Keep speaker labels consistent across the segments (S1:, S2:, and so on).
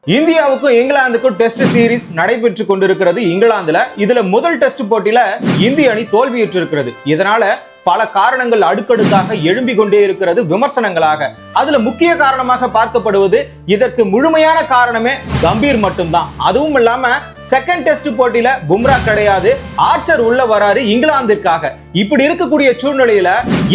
S1: இந்தியாவுக்கும் இங்கிலாந்துக்கும் test series நடைபெற்று கொண்டிருக்கிறது இங்கிலாந்துல. இதுல முதல் டெஸ்ட் போட்டியில இந்திய அணி தோல்வியுற்றிருக்கிறது. இதனால பல காரணங்கள் அடுக்கடுக்காக எழும்பிக் கொண்டே இருக்கிறது விமர்சனங்களாக. அதுல முக்கிய காரணமாக பார்க்கப்படுவது, இதற்கு முழுமையான காரணமே கம்பீர் மட்டும்தான். அதுவும் இல்லாம செகண்ட் டெஸ்ட் போட்டியில பும்ரா கிடையாது, ஆர்ச்சர் உள்ள வராரு இங்கிலாந்திற்காக. இப்படி இருக்கக்கூடிய சூழ்நிலையில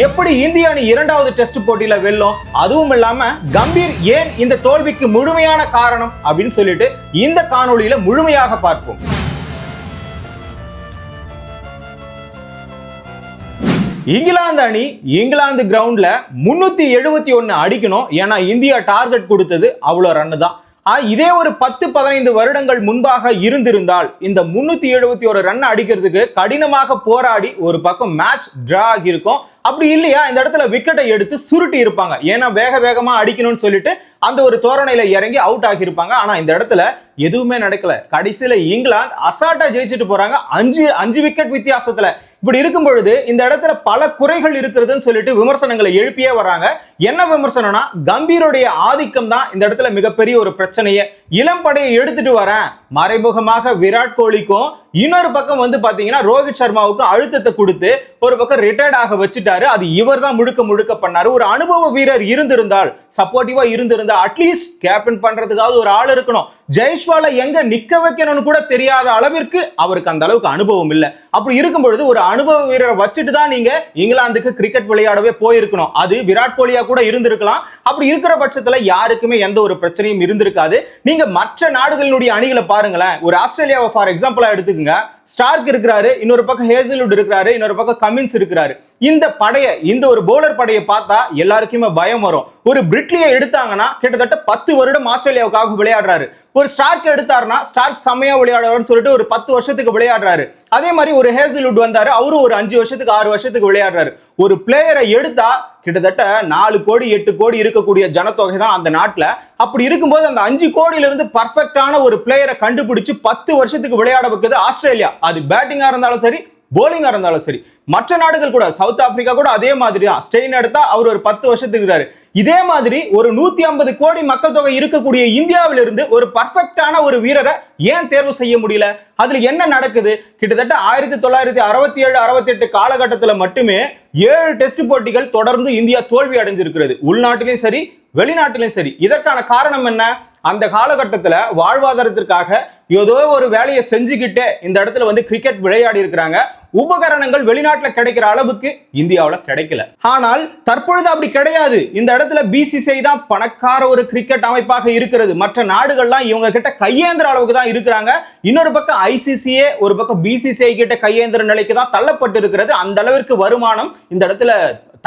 S1: எப்படி இந்திய அணி இரண்டாவது டெஸ்ட் போட்டியில வெல்லும்? அதுவும் இல்லாம கம்பீர் ஏன் இந்த தோல்விக்கு முழுமையான காரணம் அப்படின்னு சொல்லிட்டு இந்த காணொளியில முழுமையாக பார்ப்போம். இங்கிலாந்து அணி இங்கிலாந்து கிரவுண்ட்ல 371 அடிக்கணும். ஏன்னா இந்தியா டார்கெட் கொடுத்தது அவ்வளவு ரன் தான். இதே ஒரு 10-15 வருடங்கள் முன்பாக இருந்திருந்தால் இந்த 371 ரன் அடிக்கிறதுக்கு கடினமாக போராடி ஒரு பக்கம் மேட்ச் டிரா ஆகியிருக்கும். அப்படி இல்லையா இந்த இடத்துல விக்கெட்டை எடுத்து சுருட்டி இருப்பாங்க. ஏன்னா வேகமா அடிக்கணும்னு சொல்லிட்டு அந்த ஒரு தோரணையில இறங்கி அவுட் ஆகியிருப்பாங்க. ஆனா இந்த இடத்துல எதுவுமே நடக்கல. கடைசியில இங்கிலாந்து அசால்ட்டா ஜெயிச்சுட்டு போறாங்க, 5 விக்கெட் வித்தியாசத்துல. இப்படி இருக்கும் பொழுது இந்த இடத்துல பல குறைகள் இருக்கிறதுன்னு சொல்லிட்டு விமர்சனங்களை எழுப்பியே வராங்க. என்ன விமர்சனம்னா, கம்பீருடைய ஆதிக்கம் தான் இந்த இடத்துல மிகப்பெரிய ஒரு பிரச்சனையே. இளம் படையை எடுத்துட்டு வரேன், மறைமுகமாக விராட் கோலிக்கும் இன்னொரு பக்கம் பாத்தீங்கன்னா ரோஹித் சர்மாவுக்கு அழுத்தத்தை கொடுத்து ஒரு பக்கம் ரிட்டையர்ட் ஆக வச்சுட்டாரு. அது இவர் தான் முழுக்க பண்ணாரு. ஒரு அனுபவ வீரர் இருந்திருந்தால், சப்போர்ட்டிவா இருந்திருந்தா, அட்லீஸ்ட் கேப்டன் பண்றதுக்காவது ஒரு ஆள் இருக்கணும். ஜெய்ஸ்வாலை எங்க நிக்க வைக்கணும்னு கூட தெரியாத அளவிற்கு அவருக்கு அந்த அளவுக்கு அனுபவம் இல்லை. அப்படி இருக்கும் பொழுது ஒரு அனுபவ வீரரை வச்சுட்டு தான் நீங்க இங்கிலாந்துக்கு கிரிக்கெட் விளையாடவே போயிருக்கணும். அது விராட் கோலியா கூட இருந்திருக்கலாம். அப்படி இருக்கிற பட்சத்துல யாருக்குமே எந்த ஒரு பிரச்சனையும் இருந்திருக்காது. நீங்க மற்ற நாடுகளுடைய அணிகளை பாருங்களேன். ஒரு ஆஸ்திரேலியாவை ஃபார் எக்ஸாம்பிளா எடுத்துக்கங்க. ஸ்டார்க் இருக்கிறாரு, இன்னொரு பக்கம் ஹேசல்வுட் இருக்கிறாரு, இன்னொரு பக்கம் கமின்ஸ் இருக்கிறாரு. இந்த படைய, இந்த ஒரு பவுலர் படையை பார்த்தா எல்லாருக்குமே பயம் வரும். ஒரு பிரிட்லியை எடுத்தாங்கன்னா கிட்டத்தட்ட 10 வருடம் ஆஸ்திரேலியாவுக்காக விளையாடுறாரு. ஒரு ஸ்டார்க் எடுத்தாருன்னா ஸ்டார்க் செம்மையா விளையாடுறாருன்னு சொல்லிட்டு ஒரு 10 வருஷத்துக்கு விளையாடுறாரு. அதே மாதிரி ஒரு ஹேசல்வுட் வந்தாரு, அவரும் ஒரு 5 வருஷத்துக்கு 6 வருஷத்துக்கு விளையாடுறாரு. ஒரு பிளேயரை எடுத்தா கிட்டத்தட்ட 4 கோடி 8 கோடி இருக்கக்கூடிய ஜனத்தொகை தான் அந்த நாட்டுல. அப்படி இருக்கும்போது அந்த 5 கோடியில இருந்து பர்ஃபெக்டான ஒரு பிளேயரை கண்டுபிடிச்சு 10 வருஷத்துக்கு விளையாட வைக்கிறது ஆஸ்திரேலியா. அது பேட்டிங்கா இருந்தாலும் சரி, போலிங்கா இருந்தாலும் சரி. மற்ற நாடுகள் கூட, சவுத் ஆப்பிரிக்கா கூட அதே மாதிரி தான். ஸ்டெயின் எடுத்தா அவர் ஒரு 10 வருஷத்துக்கு இருக்காரு. இதே மாதிரி ஒரு 150 கோடி மக்கள் தொகை இருக்கக்கூடிய இந்தியாவிலிருந்து ஒரு பர்ஃபெக்டான ஒரு வீரரை ஏன் தேர்வு செய்ய முடியல? அதுல என்ன நடக்குது? கிட்டத்தட்ட 1967 68 காலகட்டத்தில் மட்டுமே 7 டெஸ்ட் போட்டிகள் தொடர்ந்து இந்தியா தோல்வி அடைஞ்சிருக்கிறது. உள்நாட்டிலும் சரி, வெளிநாட்டிலும் சரி. இதற்கான காரணம் என்ன? அந்த காலகட்டத்தில் வாழ்வாதாரத்திற்காக ஏதோ ஒரு வேலையை செஞ்சுக்கிட்டே இந்த இடத்துல கிரிக்கெட் விளையாடி இருக்கிறாங்க. உபகரணங்கள் வெளிநாட்டில் கிடைக்கிற அளவுக்கு இந்தியாவில் கிடைக்கல. ஆனால் தற்பொழுது அப்படி கிடையாது. இந்த இடத்துல பிசிசிஐ தான் பணக்கார ஒரு கிரிக்கெட் அமைப்பாக இருக்கிறது. மற்ற நாடுகள்லாம் இவங்க கிட்ட கையேந்திர அளவுக்கு தான் இருக்கிறாங்க. இன்னொரு பக்கம் ஐசிசிஏ, ஒரு பக்கம் பிசிசிஐ கிட்ட கையேந்திர நிலைக்கு தான் தள்ளப்பட்டு இருக்கிறது. அந்த அளவிற்கு வருமானம் இந்த இடத்துல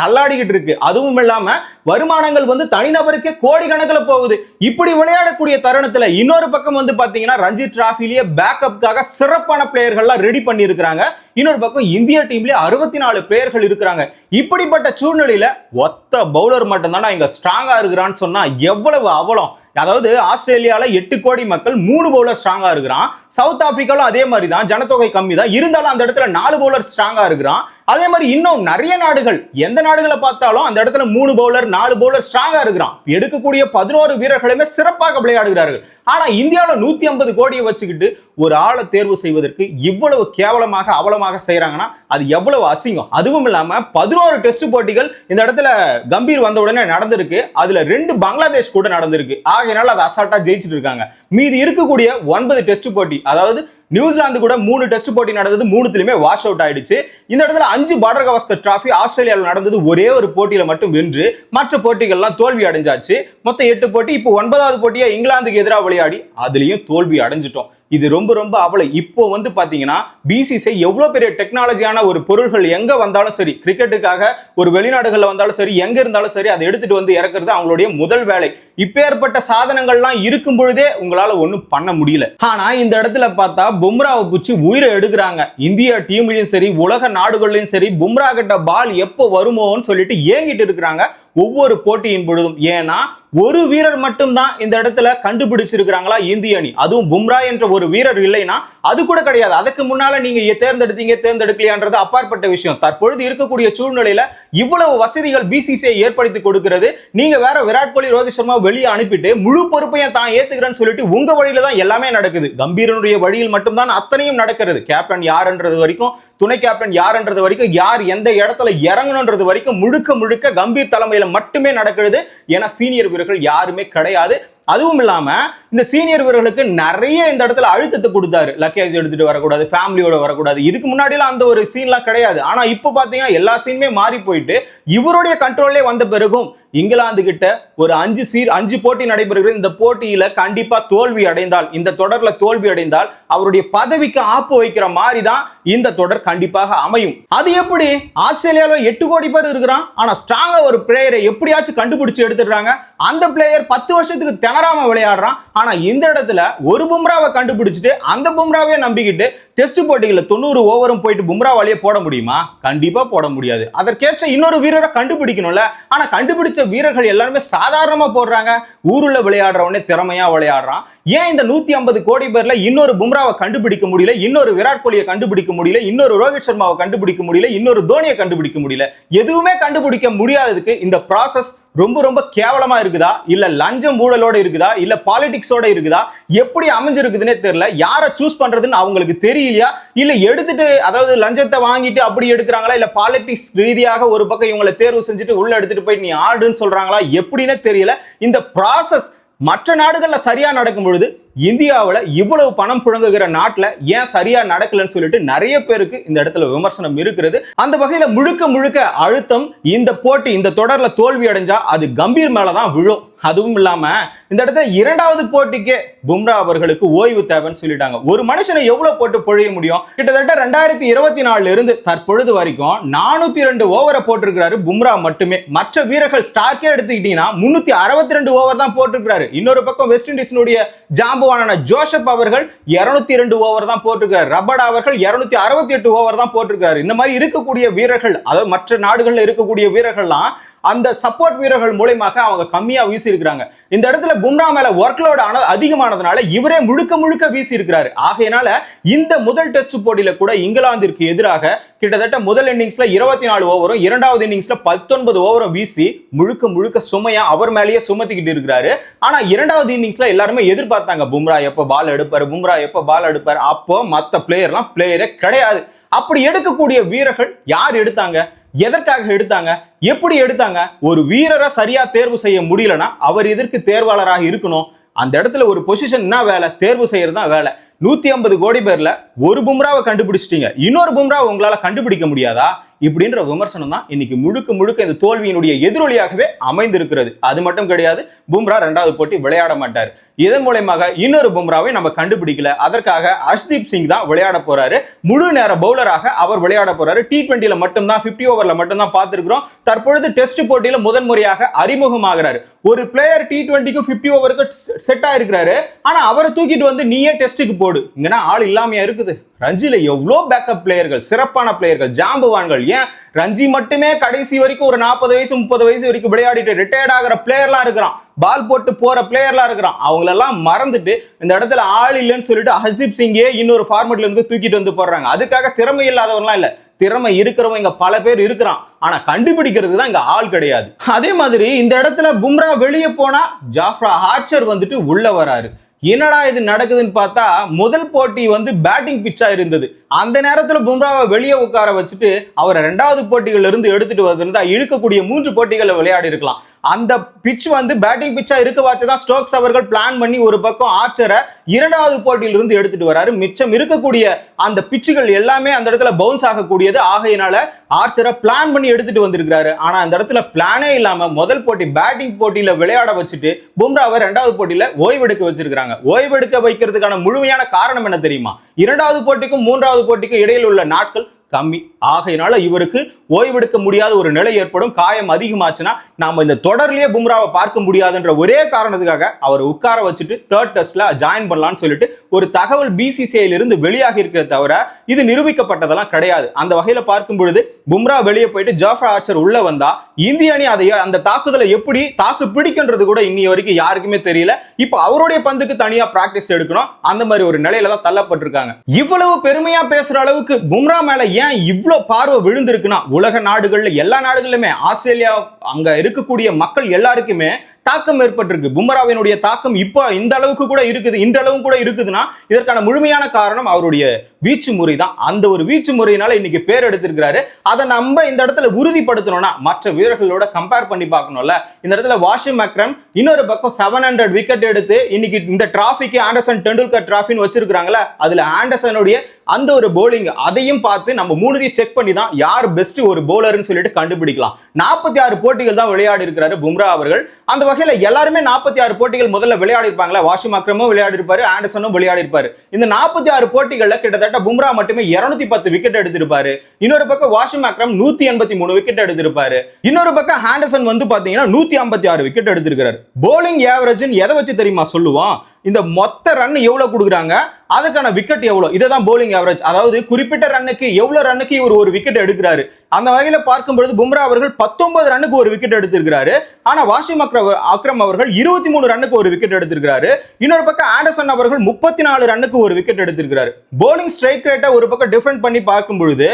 S1: தள்ளாடிக்கிட்டு இருக்கு. அதுவும் இல்லாம வருமானங்கள் தனிநபருக்கே கோடிக்கணக்கில் போகுது. இப்படி விளையாடக்கூடிய தருணத்துல இன்னொரு பக்கம் பாத்தீங்கன்னா ரஞ்சி டிராபிலேயே பேக்கப்காக சிறப்பான பிளேயர்கள்லாம் ரெடி பண்ணி இருக்கிறாங்க. இன்னொரு பக்கம் இந்திய டீம்ல 64 பிளேயர்கள் இருக்கிறாங்க. இப்படிப்பட்ட சூழ்நிலையில ஒத்த பவுலர் மட்டும்தான் இங்க ஸ்ட்ராங்கா இருக்கிறான்னு சொன்னா எவ்வளவு அவலம். அதாவது ஆஸ்திரேலியால 8 கோடி மக்கள் 3 பவுலர் ஸ்ட்ராங்கா இருக்கிறான். சவுத் ஆப்பிரிக்காலும் அதே மாதிரி தான், ஜனத்தொகை கம்மி தான். இருந்தாலும் அந்த இடத்துல 4 பவுலர் ஸ்ட்ராங்கா இருக்கிறான். அதே மாதிரி இன்னும் நிறைய நாடுகள், எந்த நாடுகளை பார்த்தாலும் அந்த இடத்துல 3 பவுலர் 4 பவுலர் ஸ்ட்ராங்கா இருக்கிறான். எடுக்கக்கூடிய 11 வீரர்களுமே சிறப்பாக விளையாடுகிறார்கள். ஆனா இந்தியாவில் 150 கோடியை வச்சுக்கிட்டு ஒரு ஆளை தேர்வு செய்வதற்கு இவ்வளவு கேவலமாக அவலமாக செய்யறாங்கன்னா அது எவ்வளவு அசிங்கம். அதுவும் இல்லாம 11 டெஸ்ட் போட்டிகள் இந்த இடத்துல கம்பீர் வந்த உடனே நடந்திருக்கு. அதுல 2 பங்களாதேஷ் கூட நடந்திருக்கு. ஆகையினால அதை அசால்ட்டா ஜெயிச்சுட்டு இருக்காங்க. மீதி இருக்கக்கூடிய 9 டெஸ்ட் போட்டி, அதாவது நியூசிலாந்து கூட 3 டெஸ்ட் போட்டி நடந்தது, 3த்துலயுமே வாஷ் அவுட் ஆயிடுச்சு. இந்த இடத்துல 5 பார்டர் கவாஸ்கர் டிராபி ஆஸ்திரேலியாவில் நடந்தது. ஒரே ஒரு போட்டியில மட்டும் வென்று மற்ற போட்டிகள்லாம் தோல்வி அடைஞ்சாச்சு. மொத்தம் 8 போட்டி. இப்போ 9வது போட்டியா இங்கிலாந்துக்கு எதிராக விளையாடி அதுலயும் தோல்வி அடைஞ்சிட்டோம். இது ரொம்ப அவளை. இப்போ பாத்தீங்கன்னா பிசிசிஐ எவ்வளவு பெரிய டெக்னாலஜியான ஒரு பொருள்கள் எங்க வந்தாலும் சரி, கிரிக்கெட்டுக்காக ஒரு வெளிநாடுகள்ல வந்தாலும் சரி, எங்க இருந்தாலும் சரி, அதை எடுத்துட்டு இறக்குறது அவங்களுடைய முதல் வேலை. இப்பேற்பட்ட சாதனங்கள்லாம் இருக்கும் பொழுதே உங்களால ஒண்ணும் பண்ண முடியல. ஆனா இந்த இடத்துல பார்த்தா பும்ராவை பிடிச்சி உயிரை எடுக்கிறாங்க. இந்திய டீம்லயும் சரி, உலக நாடுகள்லயும் சரி, பும்ரா கிட்ட பால் எப்போ வருமோன்னு சொல்லிட்டு ஏங்கிட்டு இருக்கிறாங்க ஒவ்வொரு போட்டியின் பொழுதும். ஏன்னா ஒரு வீரர் மட்டும் தான் இந்த இடத்துல கண்டுபிடிச்சிருக்காங்களா இந்திய அணி, அதுவும் பும்ரா என்ற ஒரு வீரர் இல்லைன்னா அது கூட கிடையாது. அதுக்கு முன்னால நீங்க தேர்ந்தெடுக்கலையான்றது அப்பாற்பட்ட விஷயம். தற்பொழுது இருக்கக்கூடிய சூழ்நிலையில இவ்வளவு வசதிகள் பிசிசிஐ ஏற்படுத்தி கொடுக்கிறது. நீங்க வேற விராட் கோலி, ரோஹித் சர்மா வெளியே அனுப்பிட்டு முழு பொறுப்பையும் தான் ஏத்துக்கிறேன்னு சொல்லிட்டு உங்க வழியில தான் எல்லாமே நடக்குது. கம்பீரனுடைய வழியில் மட்டும்தான் அத்தனையும் நடக்கிறது. கேப்டன் யாருன்றது வரைக்கும், துணை கேப்டன் யாருன்றது வரைக்கும், யார் எந்த இடத்துல இறங்கணும்ன்றது வரைக்கும் முழுக்க முழுக்க கம்பீர் தலைமையில மட்டுமே நடக்கிறது. ஏன்னா சீனியர் வீரர்கள் யாருமே கிடையாது. அதுவும் இல்லாம இந்த சீனியர் வீரர்களுக்கு நிறைய இந்த இடத்துல அழுத்தத்தை கொடுத்தாரு. லக்கேஜ் எடுத்துட்டு வரக்கூடாது, ஃபேமிலியோட வரக்கூடாது. இதுக்கு முன்னாடிலாம் அந்த ஒரு சீன்லாம் கிடையாது. ஆனா இப்ப பாத்தீங்கன்னா எல்லா சீனுமே மாறி போயிட்டு இவருடைய கண்ட்ரோல்லே வந்த பிறகும் இங்கிலாந்து கிட்ட ஒரு 5 போட்டி நடைபெறுகிறது. இந்த போட்டியில கண்டிப்பா தோல்வி அடைந்தால், இந்த தொடர்ல தோல்வி அடைந்தால் அவருடைய பதவிக்கு ஆப்பு வைக்கிற மாதிரி தான் இந்த தொடர் கண்டிப்பாக அமையும். அது எப்படி? ஆஸ்திரேலியாவில் 8 கோடி பேர் இருக்கிறான், ஆனா ஸ்ட்ராங்கா ஒரு பிளேயரை எப்படியாச்சும் கண்டுபிடிச்சு எடுத்துடுறாங்க. அந்த பிளேயர் 10 வருஷத்துக்கு திணறாம விளையாடுறான். ஆனா இந்த இடத்துல ஒரு பும்ராவை கண்டுபிடிச்சிட்டு அந்த பும்ராவே நம்பிக்கிட்டு டெஸ்ட் போட்டிகளை 90 ஓவரும் போயிட்டு பும்ராவாலேயே போட முடியுமா? கண்டிப்பா போட முடியாது. அதற்கேற்ற இன்னொரு வீரரை கண்டுபிடிக்கணும்ல. ஆனா கண்டுபிடிச்ச வீரர்கள் எல்லாருமே சாதாரணமா போடுறாங்க. ஊருல விளையாடுறவனே திறமையா விளையாடுறான். ஏன் இந்த 150 கோடி பேர்ல இன்னொரு பும்ராவை கண்டுபிடிக்க முடியல, இன்னொரு விராட் கோலியை கண்டுபிடிக்க முடியல, இன்னொரு ரோஹித் சர்மாவை கண்டுபிடிக்க முடியல, இன்னொரு தோனியை கண்டுபிடிக்க முடியல? எதுவுமே கண்டுபிடிக்க முடியாததுக்கு இந்த ப்ராசஸ் ரொம்ப ரொம்ப கேவலமா இருக்குதா, இல்ல லஞ்சம் ஊழலோட இருக்குதா, இல்ல பாலிடிக்ஸோட இருக்குதா, எப்படி அமைஞ்சிருக்குதுன்னே தெரியல. யாரை சூஸ் பண்றதுன்னு அவங்களுக்கு தெரியலையா, இல்ல எடுத்துட்டு அதாவது லஞ்சத்தை வாங்கிட்டு அப்படி எடுக்கிறாங்களா, இல்ல பாலிடிக்ஸ் ரீதியாக ஒரு பக்கம் இவங்களை தேர்வு செஞ்சுட்டு உள்ள எடுத்துட்டு போய் நீ ஆடுன்னு சொல்றாங்களா, எப்படின்னே தெரியல. இந்த ப்ராசஸ் மற்ற நாடுகள்ல சரியா நடக்கும் பொழுது இந்தியாவில் இவ்வளவு பணம் புழங்குகிற நாட்டில் ஏன் சரியா நடக்கலன்னு சொல்லிட்டு நிறைய பேருக்கு இந்த இடத்துல விமர்சனம் இருக்கிறது. அந்த வகையில முழுக்க முழுக்க அழுத்தம் இந்த போட்டி, இந்த தொடர்ல தோல்வி அடைஞ்சா அது கம்பீர் மேலதான் விழும். அதுவும் இல்லாம இந்த இடத்துல இரண்டாவது போட்டிக்கே பும்ரா அவர்களுக்கு ஓய்வு தேவைன்னு சொல்லிட்டாங்க. ஒரு மனுஷனை எவ்வளவு போட்டு பொழிய முடியும்? கிட்டத்தட்ட 2024 இருந்து தற்பொழுது வரைக்கும் 402 ஓவரை போட்டிருக்கிறாரு பும்ரா மட்டுமே. மற்ற வீரர்கள் ஸ்டார்க்கே எடுத்துக்கிட்டீங்கன்னா 362 ஓவர் தான் போட்டிருக்கிறாரு. இன்னொரு பக்கம் வெஸ்ட் இண்டீஸினுடைய ஜாம்பவானான ஜோசப் அவர்கள் 202 ஓவர் தான் போட்டிருக்காரு. ரபடா அவர்கள் 268 ஓவர் தான் போட்டிருக்காரு. இந்த மாதிரி இருக்கக்கூடிய வீரர்கள், அதாவது மற்ற நாடுகள்ல இருக்கக்கூடிய வீரர்கள்லாம் அந்த சப்போர்ட் வீரர்கள் மூலமாக அவங்க கம்மியா வீசி இருக்கிறாங்க. இந்த இடத்துல பும்ரா மேல ஒர்க்லோட் அதிகமானதுனால இவரே முழுக்க முழுக்க வீசி இருக்கிறாரு. ஆகையினால இந்த முதல் டெஸ்ட் போட்டியில கூட இங்கிலாந்திற்கு எதிராக கிட்டத்தட்ட முதல் இன்னிங்ஸ்ல 24 ஓவரும், இரண்டாவது இன்னிங்ஸ்ல 19 ஓவரும் வீசி முழுக்க முழுக்க சுமையா அவர் மேலேயே சுமத்திக்கிட்டு இருக்கிறாரு. ஆனா இரண்டாவது இன்னிங்ஸ்ல எல்லாருமே எதிர்பார்த்தாங்க பும்ரா எப்ப பால் எடுப்பாரு, பும்ரா எப்ப பால் எடுப்பாரு. அப்போ மத்த பிளேயர்லாம் பிளேயரே கிடையாது. அப்படி எடுக்கக்கூடிய வீரர்கள் யார் எடுத்தாங்க, எதற்காக எடுத்தாங்க, எப்படி எடுத்தாங்க? ஒரு வீரரை சரியா தேர்வு செய்ய முடியலன்னா அவர் எதற்கு தேர்வாளராக இருக்கணும்? அந்த இடத்துல ஒரு பொசிஷன் என்ன வேலை? தேர்வு செய்யறது தான் வேலை. 150 கோடி பேர்ல ஒரு பும்ராவை கண்டுபிடிச்சிட்டீங்க, இன்னொரு பும்ராவை உங்களால கண்டுபிடிக்க முடியாதா? இப்படின்ற விமர்சனம் தான் இன்னைக்கு முழுக்க முழுக்க இந்த தோல்வியினுடைய எதிரொலியாகவே அமைந்திருக்கிறது. அது மட்டும் கிடையாது, பும்ரா இரண்டாவது போட்டி விளையாட மாட்டார். இதன் மூலமாக இன்னொரு பும்ராவை நம்ம கண்டுபிடிக்கல. அதற்காக ஹர்ஷ்தீப் சிங் தான் விளையாட போறாரு. முழு நேர பவுலராக அவர் விளையாட போறாரு. T20ல மட்டும்தான் 50 ஓவர்ல மட்டும்தான் பார்த்திருக்கிறோம். தற்பொழுது டெஸ்ட் போட்டியில முதன்முறையாக அறிமுகமாகிறாரு. ஒரு பிளேயர் T20க்கு 50 ஓவருக்கு செட் ஆயிருக்கிறாரு. ஆனா அவரை தூக்கிட்டு வந்து நீயே டெஸ்ட்டுக்கு போடு, இங்கன்னா ஆள் இல்லாமையா இருக்குது? ரஞ்சில எவ்வளோ பேக்கப் பிளேயர்கள், சிறப்பான பிளேயர்கள், ஜாம்பவான்கள். ஏன் ரஞ்சி மட்டுமே கடைசி வரைக்கும் ஒரு 40 வயசு 30 வயசு வரைக்கும் விளையாடிட்டு ரிட்டையர்ட் ஆகிற பிளேயர்லாம் இருக்கிறான், பால் போட்டு போற பிளேயர்லாம் இருக்கிறான். அவங்களெல்லாம் மறந்துட்டு இந்த இடத்துல ஆள் இல்லைன்னு சொல்லிட்டு ஹர்ஷ்தீப் சிங்கே இன்னொரு ஃபார்மெட்ல இருந்து தூக்கிட்டு வந்து போடுறாங்க. அதுக்காக திறமை இல்லாதவன்லாம் இல்ல, திறமை இருக்கிறவங்க இங்க பல பேர் இருக்கிறான். ஆனா கண்டுபிடிக்கிறது தான் இங்க ஆள் கிடையாது. அதே மாதிரி இந்த இடத்துல பும்ரா வெளியே போனா ஜாஃப்ரா ஆர்ச்சர் வந்துட்டு உள்ள வராரு. என்னடா இது நடக்குதுன்னு பார்த்தா முதல் போட்டி வந்து பேட்டிங் பிச்சா இருந்தது. அந்த நேரத்துல பும்ராவை வெளியே உட்கார வச்சுட்டு அவரை இரண்டாவது போட்டிகள்ல இருந்து எடுத்துட்டு வந்திருந்தா இழுக்கக்கூடிய 3 போட்டிகளை விளையாடி இருக்கலாம். அந்த பிட்ச் வந்து பேட்டிங் பிச்சா இருக்க வச்சுதான் ஸ்டோக்ஸ் அவர்கள் பிளான் பண்ணி ஒரு பக்கம் ஆர்ச்சரை இரண்டாவது போட்டியிலிருந்து எடுத்துட்டு வராரு. மிச்சம் இருக்கக்கூடிய அந்த பிச்சுகள் எல்லாமே அந்த இடத்துல பவுன்ஸ் ஆகக்கூடியது. ஆகையினால ஆர்ச்சரை பிளான் பண்ணி எடுத்துட்டு வந்திருக்கிறாரு. ஆனா அந்த இடத்துல பிளானே இல்லாம முதல் போட்டி பேட்டிங் போட்டியில விளையாட வச்சுட்டு பும்ராவை இரண்டாவது போட்டியில ஓய்வெடுக்க வச்சிருக்காங்க. ஓய்வெடுக்க வைக்கிறதுக்கான முழுமையான காரணம் என்ன தெரியுமா? இரண்டாவது போட்டிக்கும் மூன்றாவது போட்டிக்கும் இடையில் உள்ள நாட்கள் கம்மி. ஆகையினால இவருக்கு ஓய்வெடுக்க முடியாத ஒரு நிலை ஏற்படும். காயம் அதிகமாச்சுன்னா நாம இந்த தொடர்லயே பும்ராவை பார்க்க முடியாதுன்ற ஒரே காரணத்துக்காக அவர் உட்கார வச்சுட்டு தேர்ட் டெஸ்ட்ல ஜாயின் பண்ணலாம்னு சொல்லிட்டு ஒரு தகவல் பிசிசிஐல இருந்து வெளியாகி இருக்கிறத தவிர இது நிரூபிக்கப்பட்டதெல்லாம் கிடையாது. அந்த வகையில பார்க்கும் பொழுது பும்ரா வெளியே போயிட்டு ஜாஃப்ரா ஆர்ச்சர் உள்ள வந்தா இந்திய அணி அதை அந்த தாக்குதலை எப்படி தாக்கு பிடிக்கின்றது கூட இன்னி வரைக்கும் யாருக்குமே தெரியல. இப்ப அவருடைய பந்துக்கு தனியா பிராக்டிஸ் எடுக்கணும், அந்த மாதிரி ஒரு நிலையில தான் தள்ளப்பட்டிருக்காங்க. இவ்வளவு பெருமையா பேசுற அளவுக்கு பும்ரா மேல ஏன் இவ்வளவு பார்வை விழுந்திருக்குன்னா, உலக நாடுகள்ல எல்லா நாடுகளிலுமே ஆஸ்திரேலியா அங்க இருக்கக்கூடிய மக்கள் எல்லாருக்குமே தாக்கம் ஏற்பட்டிருக்கு. பும்ராவினுடைய தாக்கம் இப்போ இந்த அளவுக்கு கூட இருக்குது, இன்றளவும் கூட இருக்குதுன்னா இதற்கான முழுமையான காரணம் அவருடைய வீச்சு முறை தான். அந்த ஒரு வீச்சு முறையினால இன்னைக்கு பேர் எடுத்திருக்கிறாரு. அதை நம்ம இந்த இடத்துல உறுதிப்படுத்தணும்னா மற்ற வீரர்களோட கம்பேர் பண்ணி பார்க்கணும்ல. இந்த இடத்துல வாஷிம் அக்ரம் இன்னொரு பக்கம் 700 விக்கெட் எடுத்து இன்னைக்கு இந்த டிராஃபிக்கு ஆண்டர்சன் டெண்டுல்கர் டிராஃபின்னு வச்சிருக்காங்கல்ல, அதுல ஆண்டர்சனுடைய அந்த ஒரு போலிங் அதையும் பார்த்து நம்ம மூணுதையும் செக் பண்ணி தான் யார் பெஸ்ட் ஒரு போலர்னு சொல்லிட்டு கண்டுபிடிக்கலாம். 46 போட்டிகள் தான் விளையாடி இருக்கிறாரு பும்ரா அவர்கள். அந்த வகையில எல்லாருமே 46 போட்டிகள் முதல்ல விளையாடி இருப்பாங்களா, வாஷிம் அக்ரமும் விளையாடி இருப்பாரு, ஆண்டர்சனும் விளையாடி இருப்பாரு. இந்த 46 போட்டிகள்ல கிட்டத்தட்ட பும்ரா மட்டுமே 210 விக்கெட் எடுத்திருப்பாரு. இன்னொரு பக்கம் வாஷிம் அக்ரம் 183 விக்கெட் எடுத்திருப்பாரு. இன்னொரு பக்கம் ஆண்டர்சன் வந்து பாத்தீங்கன்னா 156 விக்கெட் எடுத்திருக்காரு. போலிங் ஆவரேஜ் எதை வச்சு தெரியுமா சொல்லுவோம், இந்த மொத்த ரன் எவ்வளவு கொடுக்குறாங்க அதுக்கான விக்கெட் எவ்வளவு, இதுதான் போலிங் ஆவரேஜ். அதாவது குறிப்பிட்ட ரன்னுக்கு எவ்வளவு ரன்னுக்கு இவர் ஒரு விக்கெட் எடுக்கிறாரு. அந்த வகையில பார்க்கும்போது பும்ரா அவர்கள் 19 ரன்னுக்கு ஒரு விக்கெட் எடுத்திருக்கிறாரு. ஆனா வாஷிம் அக்ரம் அவர்கள் 23 ரன்னுக்கு ஒரு விக்கெட் எடுத்திருக்கிறாரு. இன்னொரு பக்கம் ஆண்டர்சன் அவர்கள் 34 ரன்னுக்கு ஒரு விக்கெட் எடுத்திருக்கிறாரு. போலிங் ஸ்ட்ரைக் ரேட்டை ஒரு பக்கம் டிஃபரெண்ட் பண்ணி பார்க்கும் பொழுது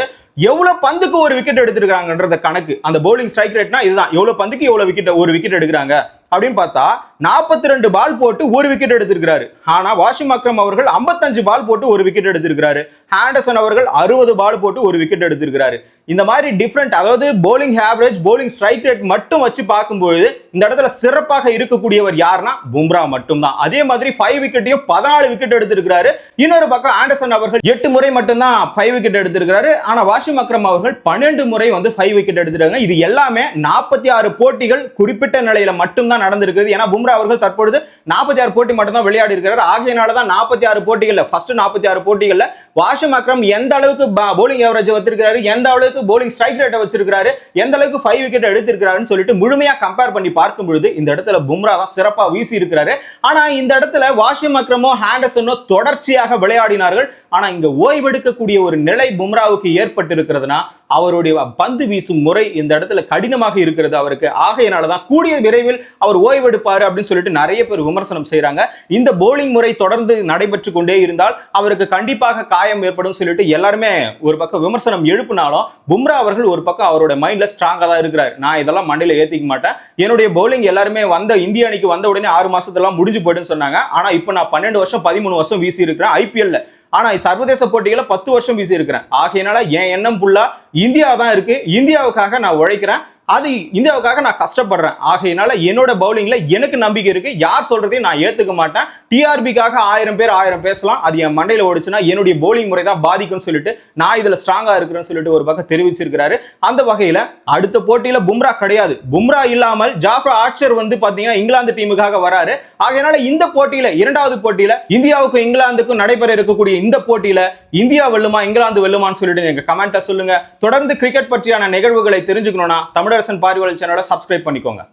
S1: எவ்வளவு பந்துக்கு ஒரு விக்கெட் எடுத்திருக்காங்கன்றத கணக்கு, அந்த போலிங் ஸ்ட்ரைக் ரேட்னா இதுதான், எவ்வளவு பந்துக்கு எவ்வளவு விக்கெட் ஒரு விக்கெட் எடுக்கிறாங்க அப்படின்னு பார்த்தா 42 பால் போட்டு ஒரு விக்கெட் எடுத்திருக்கிறாரு. ஆனா வாஷிம் அக்ரம் அவர்கள் 55 பால் போட்டு ஒரு விக்கெட் எடுத்திருக்கிறாரு. ஆண்டர்சன் அவர்கள் 60 பால் போட்டு ஒரு விக்கெட் எடுத்திருக்கிறாரு. இந்த மாதிரி டிஃபரெண்ட், அதாவது bowling average bowling strike rate மட்டும் வச்சு பார்க்கும்போது இந்த இடத்துல சிறப்பாக இருக்கக்கூடியவர் யாருன்னா பும்ரா மட்டும்தான். அதே மாதிரி 5 விக்கெட்டையும் 14 விக்கெட் எடுத்திருக்கிறாரு. இன்னொரு பக்கம் ஆண்டர்சன் அவர்கள் 8 முறை மட்டும்தான் 5 விக்கெட் எடுத்திருக்கிறாரு. ஆனா வாஷிம் அக்ரம் அவர்கள் 12 முறை வந்து 5 விக்கெட் எடுத்திருக்காங்க. இது எல்லாமே 46 போட்டிகள் குறிப்பிட்ட நிலையில மட்டும்தான் நடந்திருக்கிறது. ஏன்னா பும்ரா அவர்கள் தற்பொழுது 46 போட்டி மட்டும் தான் விளையாடி இருக்கிறார். ஆகையினாலதான் 46 போட்டிகள்ல ஃபர்ஸ்ட் 46 போட்டிகள்ல வாஷிம் அக்ரம் எந்த அளவுக்கு போலிங் ஆவரேஜ் வச்சிருக்காரு, எந்த அளவுக்கு போலிங் ஸ்ட்ரைக் ரேட் வச்சிருக்காரு, எந்த அளவுக்கு 5 விக்கெட் எடுத்திருக்காருன்னு சொல்லிட்டு முழுமையா கம்பேர் பண்ணி பார்க்கும் பொழுது இந்த இடத்துல பும்ரா தான் சிறப்பா வீசி இருக்கிறாரு. ஆனா இந்த இடத்துல வாஷிம் அக்ரமோ ஆண்டர்சனோ தொடர்ச்சியாக விளையாடினார்கள். ஆனா இங்க ஓய்வெடுக்கக்கூடிய ஒரு நிலை பும்ராவுக்கு ஏற்பட்டு இருக்கிறதுனா அவருடைய பந்து வீசும் முறை இந்த இடத்துல கடினமாக இருக்கிறது அவருக்கு. ஆகையினாலதான் கூடிய விரைவில் அவர் ஓய்வெடுப்பாரு அப்படின்னு சொல்லிட்டு நிறைய பேர் விமர்சனம் செய்யறாங்க. இந்த போலிங் முறை தொடர்ந்து நடைபெற்று கொண்டே இருந்தால் அவருக்கு கண்டிப்பாக காயம் ஏற்படும் சொல்லிட்டு எல்லாருமே ஒரு பக்கம் விமர்சனம் எழுப்பினாலும் பும்ரா அவர்கள் ஒரு பக்கம் அவரோட மைண்ட்ல ஸ்ட்ராங்கா தான் இருக்கிறார். நான் இதெல்லாம் மண்டையில ஏத்திக்க மாட்டேன், என்னுடைய போலிங் எல்லாருமே இந்திய அணிக்கு வந்த உடனே 6 மாசத்துல முடிஞ்சு போயிடுன்னு சொன்னாங்க. ஆனா இப்ப நான் 12 வருஷம் 13 வருஷம் வீசி இருக்கிறேன் ஐபிஎல்ல. ஆனா சர்வதேச போட்டிகளை 10 வருஷம் வீசி இருக்கிறேன். ஆகையினால என் எண்ணம் ஃபுல்லா இந்தியா தான் இருக்கு, இந்தியாவுக்காக நான் உழைக்கிறேன், அது இந்தியாவுக்காக நான் கஷ்டப்படுறேன். ஆகையினால என்னோட பவுலிங்ல எனக்கு நம்பிக்கை இருக்கு, யார் சொல்றதையும் நான் ஏத்துக்க மாட்டேன். டிஆர்பிக்காக 1000 பேர் 1000 பேசலாம், அது என் மண்டையில ஓடிச்சுன்னா என்னுடைய போலிங் முறை தான் பாதிக்கும்னு சொல்லிட்டு நான் இதுல ஸ்ட்ராங்கா இருக்கிறேன்னு சொல்லிட்டு ஒரு பக்கம் தெரிவிச்சிருக்காரு. அந்த வகையில அடுத்த போட்டியில பும்ரா கிடையாது, பும்ரா இல்லாமல் ஜாஃபர் ஆர்ச்சர் வந்து பாத்தீங்கன்னா இங்கிலாந்து டீமுக்காக வராரு. ஆகையினால இந்த போட்டியில இரண்டாவது போட்டியில இந்தியாவுக்கும் இங்கிலாந்துக்கும் நடைபெற இருக்கக்கூடிய இந்த போட்டியில இந்தியா வெல்லுமா இங்கிலாந்து வெல்லுமான்னு சொல்லிட்டு நீங்க கமெண்ட்டை சொல்லுங்க. தொடர்ந்து கிரிக்கெட் பற்றியான நிகழ்வுகளை தெரிஞ்சுக்கணும்னா தமிழரசன் பார்வையாளர் சேனலை சப்ஸ்கிரைப் பண்ணிக்கோங்க.